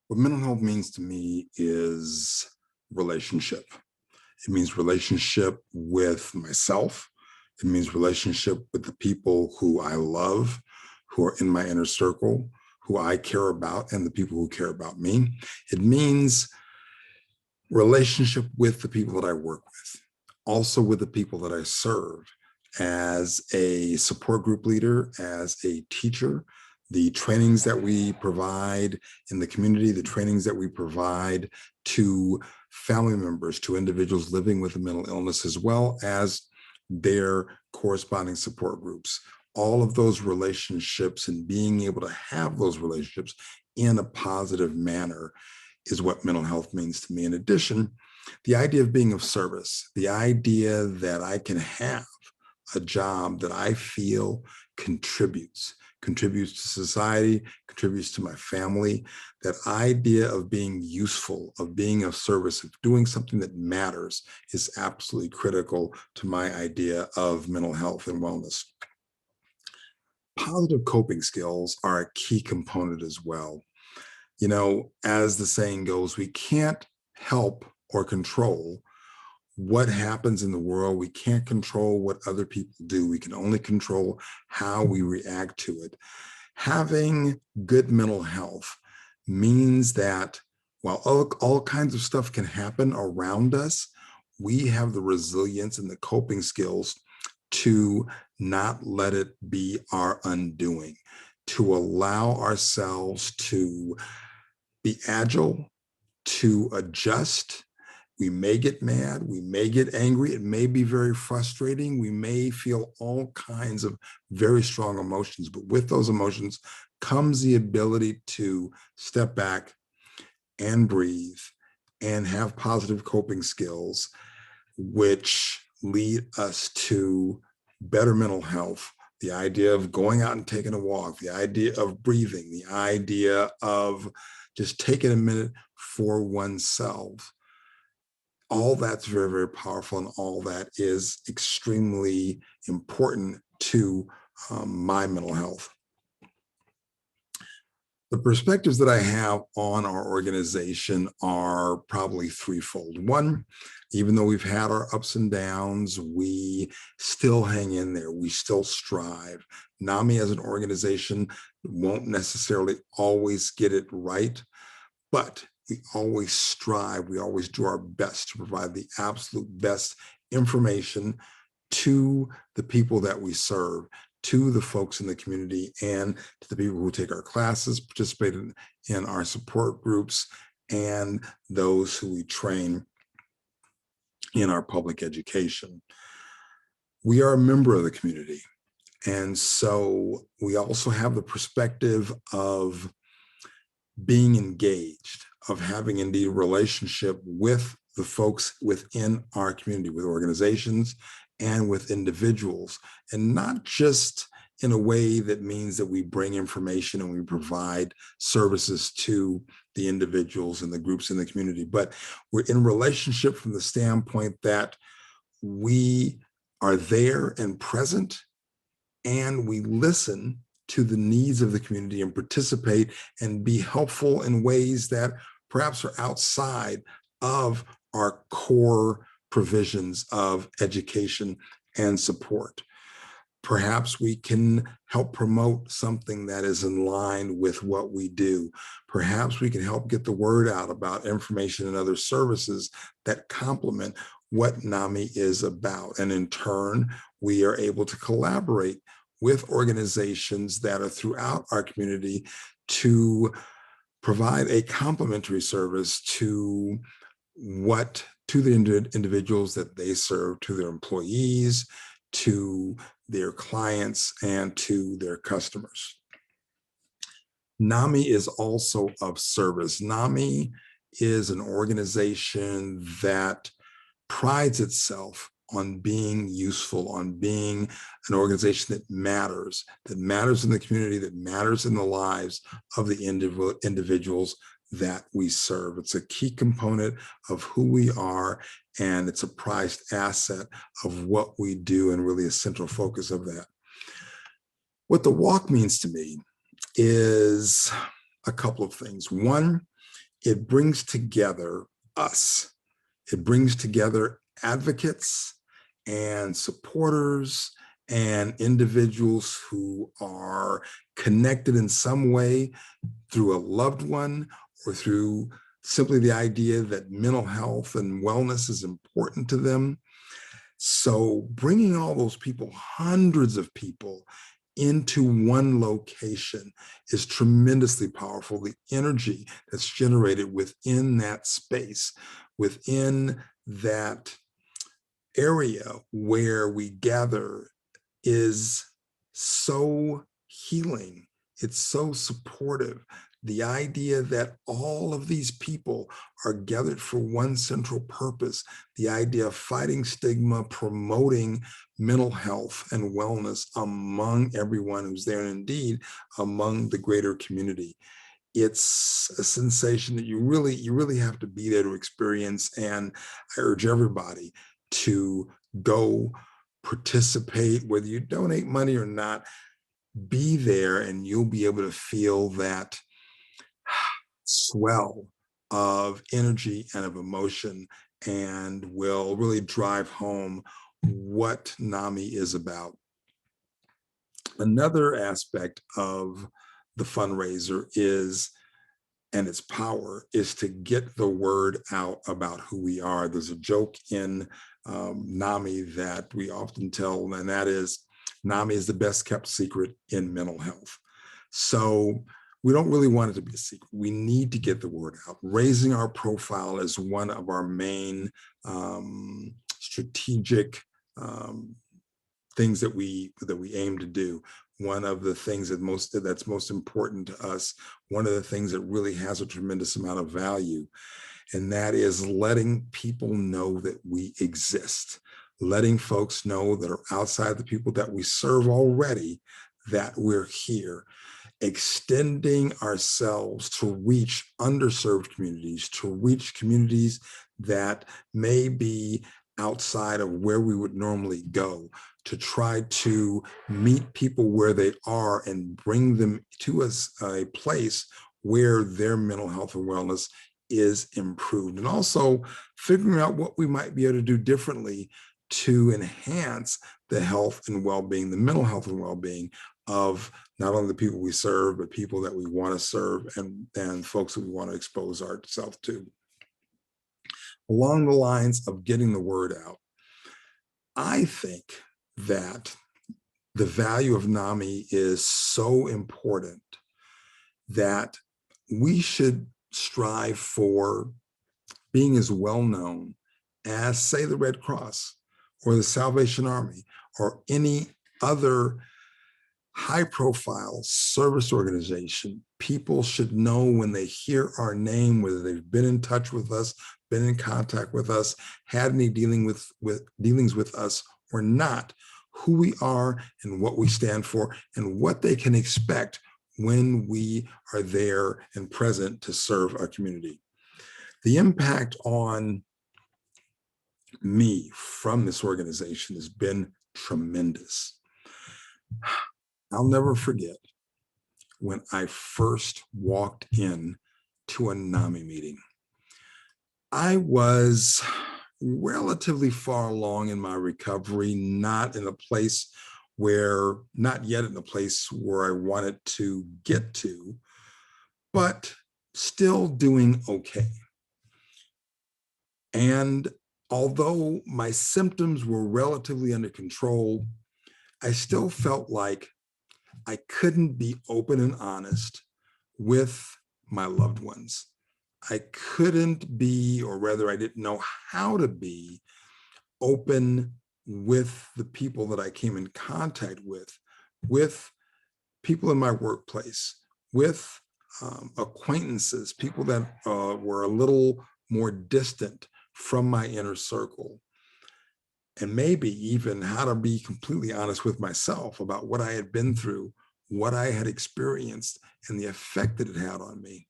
What mental health means to me is relationship. It means relationship with myself. It means relationship with the people who I love, who are in my inner circle, who I care about, and the people who care about me. It means relationship with the people that I work with, also with the people that I serve as a support group leader, as a teacher, the trainings that we provide in the community, the trainings that we provide to family members, to individuals living with a mental illness, as well as their corresponding support groups. All of those relationships and being able to have those relationships in a positive manner is what mental health means to me. In addition, the idea of being of service, the idea that I can have a job that I feel contributes to society, contributes to my family. That idea of being useful, of being of service, of doing something that matters is absolutely critical to my idea of mental health and wellness. Positive coping skills are a key component as well. You know, as the saying goes, we can't help or control what happens in the world. We can't control what other people do. We can only control how we react to it. Having good mental health means that while all kinds of stuff can happen around us, we have the resilience and the coping skills to not let it be our undoing, to allow ourselves to be agile, to adjust. We may get mad, we may get angry, it may be very frustrating, we may feel all kinds of very strong emotions, but with those emotions comes the ability to step back and breathe and have positive coping skills, which lead us to better mental health. The idea of going out and taking a walk, the idea of breathing, the idea of just taking a minute for oneself. All that's very, very powerful, and all that is extremely important to my mental health. The perspectives that I have on our organization are probably threefold. One, even though we've had our ups and downs, we still hang in there. We still strive. NAMI as an organization won't necessarily always get it right, but we always strive. We always do our best to provide the absolute best information to the people that we serve, to the folks in the community, and to the people who take our classes, participate in our support groups, and those who we train in our public education. We are a member of the community. And so we also have the perspective of being engaged, of having indeed a relationship with the folks within our community, with organizations and with individuals, and not just in a way that means that we bring information and we provide services to the individuals and the groups in the community, but we're in relationship from the standpoint that we are there and present, and we listen to the needs of the community and participate and be helpful in ways that perhaps are outside of our core provisions of education and support. Perhaps we can help promote something that is in line with what we do. Perhaps we can help get the word out about information and other services that complement what NAMI is about. And in turn, we are able to collaborate with organizations that are throughout our community to provide a complementary service to the individuals that they serve, to their employees, to their clients, and to their customers. NAMI is also of service. NAMI is an organization that prides itself on being useful, on being an organization that matters in the community, that matters in the lives of the individuals that we serve. It's a key component of who we are, and it's a prized asset of what we do, and really a central focus of that. What the walk means to me is a couple of things. One, it brings together us. It brings together advocates and supporters and individuals who are connected in some way through a loved one or through simply the idea that mental health and wellness is important to them. So bringing all those people, hundreds of people, into one location is tremendously powerful. The energy that's generated within that space, within that area where we gather, is so healing. It's so supportive. The idea that all of these people are gathered for one central purpose, the idea of fighting stigma, promoting mental health and wellness among everyone who's there, and indeed among the greater community. It's a sensation that you really have to be there to experience. And I urge everybody to go participate, whether you donate money or not. Be there and you'll be able to feel that swell of energy and of emotion, and will really drive home what NAMI is about. Another aspect of the fundraiser is, and its power is, to get the word out about who we are. There's a joke in NAMI that we often tell, and that is, NAMI is the best kept secret in mental health. So we don't really want it to be a secret. We need to get the word out. Raising our profile is one of our main strategic things that we aim to do. One of the things that's most important to us, one of the things that really has a tremendous amount of value, and that is letting people know that we exist, letting folks know that are outside the people that we serve already, that we're here, extending ourselves to reach underserved communities, to reach communities that may be outside of where we would normally go, to try to meet people where they are and bring them to a place where their mental health and wellness is improved. And also figuring out what we might be able to do differently to enhance the health and well-being, the mental health and well-being of not only the people we serve, but people that we want to serve, and folks that we want to expose ourselves to. Along the lines of getting the word out, I think that the value of NAMI is so important that we should strive for being as well known as, say, the Red Cross or the Salvation Army or any other high-profile service organization. People should know when they hear our name, whether they've been in touch with us, been in contact with us, had any dealings with us or not, who we are and what we stand for, and what they can expect when we are there and present to serve our community. The impact on me from this organization has been tremendous. I'll never forget when I first walked in to a NAMI meeting. I was relatively far along in my recovery, not yet in a place where I wanted to get to, but still doing okay. And although my symptoms were relatively under control, I still felt like I couldn't be open and honest with my loved ones. I couldn't be, or rather I didn't know how to be, open with the people that I came in contact with people in my workplace, with acquaintances, people that were a little more distant from my inner circle, and maybe even how to be completely honest with myself about what I had been through, what I had experienced, and the effect that it had on me.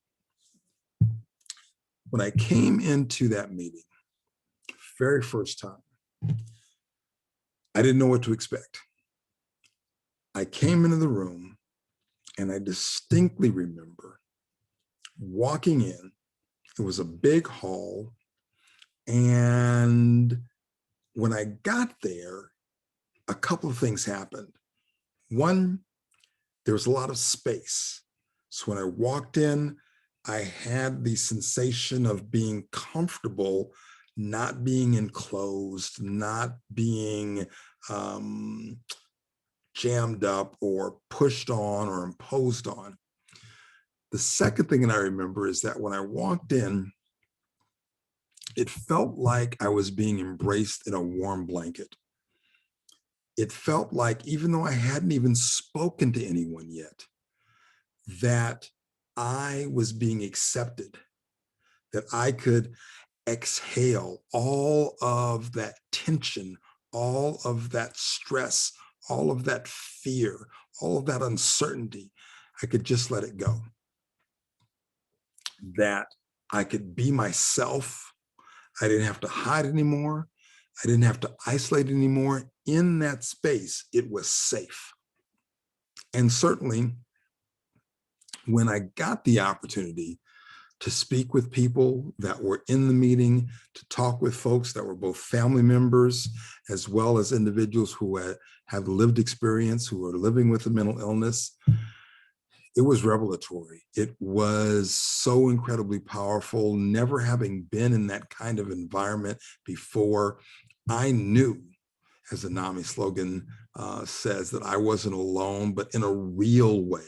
When I came into that meeting, very first time, I didn't know what to expect. I came into the room and I distinctly remember walking in It was a big hall. And when I got there, a couple of things happened. One, there was a lot of space. So when I walked in, I had the sensation of being comfortable, not being enclosed, not being jammed up or pushed on or imposed on. The second thing that I remember is that when I walked in, it felt like I was being embraced in a warm blanket. It felt like, even though I hadn't even spoken to anyone yet, that I was being accepted, that I could exhale all of that tension, all of that stress, all of that fear, all of that uncertainty. I could just let it go. That I could be myself. I didn't have to hide anymore. I didn't have to isolate anymore. In that space, it was safe. And certainly, when I got the opportunity to speak with people that were in the meeting, to talk with folks that were both family members, as well as individuals who had lived experience, who were living with a mental illness, it was revelatory. It was so incredibly powerful. Never having been in that kind of environment before, I knew, as the NAMI slogan says, that I wasn't alone, but in a real way.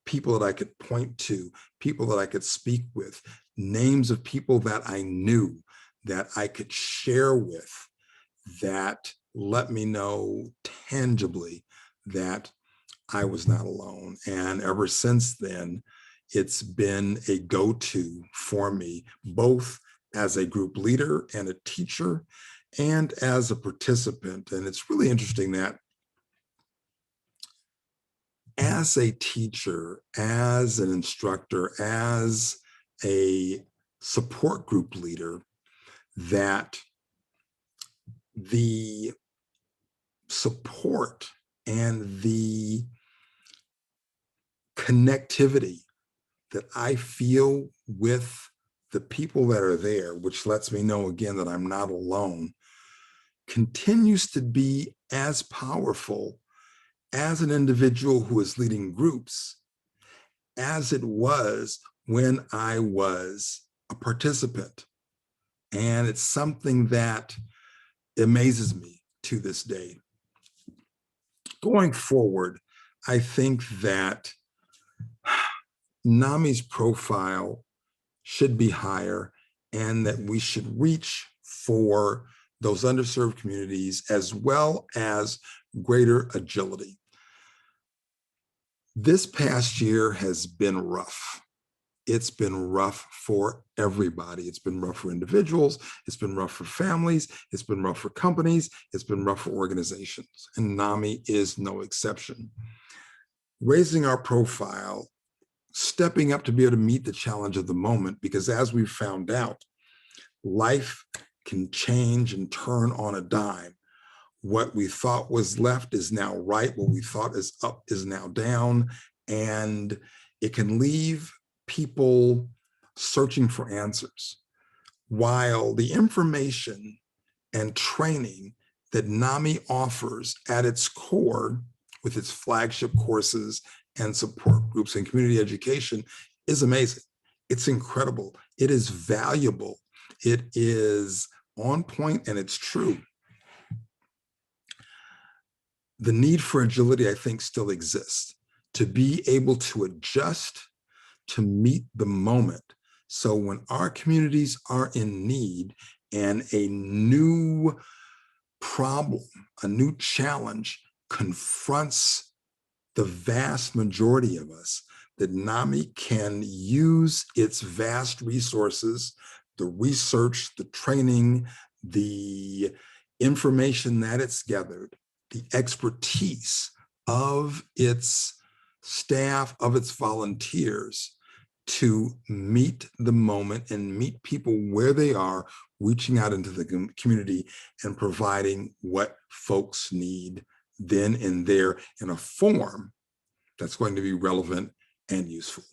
People that I could point to, people that I could speak with, names of people that I knew, that I could share with, that let me know tangibly that I was not alone. And ever since then, it's been a go-to for me, both as a group leader and a teacher, and as a participant. And it's really interesting that as a teacher, as an instructor, as a support group leader, that the support and the connectivity that I feel with the people that are there, which lets me know again that I'm not alone, continues to be as powerful as an individual who is leading groups as it was when I was a participant. And it's something that amazes me to this day. Going forward, I think that NAMI's profile should be higher, and that we should reach for those underserved communities as well as greater agility. This past year has been rough. It's been rough for everybody. It's been rough for individuals. It's been rough for families. It's been rough for companies. It's been rough for organizations. And NAMI is no exception. Raising our profile, stepping up to be able to meet the challenge of the moment, because as we've found out, life can change and turn on a dime. What we thought was left is now right. What we thought is up is now down. And it can leave people searching for answers, while the information and training that NAMI offers at its core, with its flagship courses and support groups and community education, is amazing. It's incredible. It is valuable. It is on point, and it's true. The need for agility, I think, still exists, to be able to adjust to meet the moment. So when our communities are in need and a new problem, a new challenge confronts the vast majority of us, that NAMI can use its vast resources, the research, the training, the information that it's gathered, the expertise of its staff, of its volunteers, to meet the moment and meet people where they are, reaching out into the community and providing what folks need then and there in a form that's going to be relevant and useful.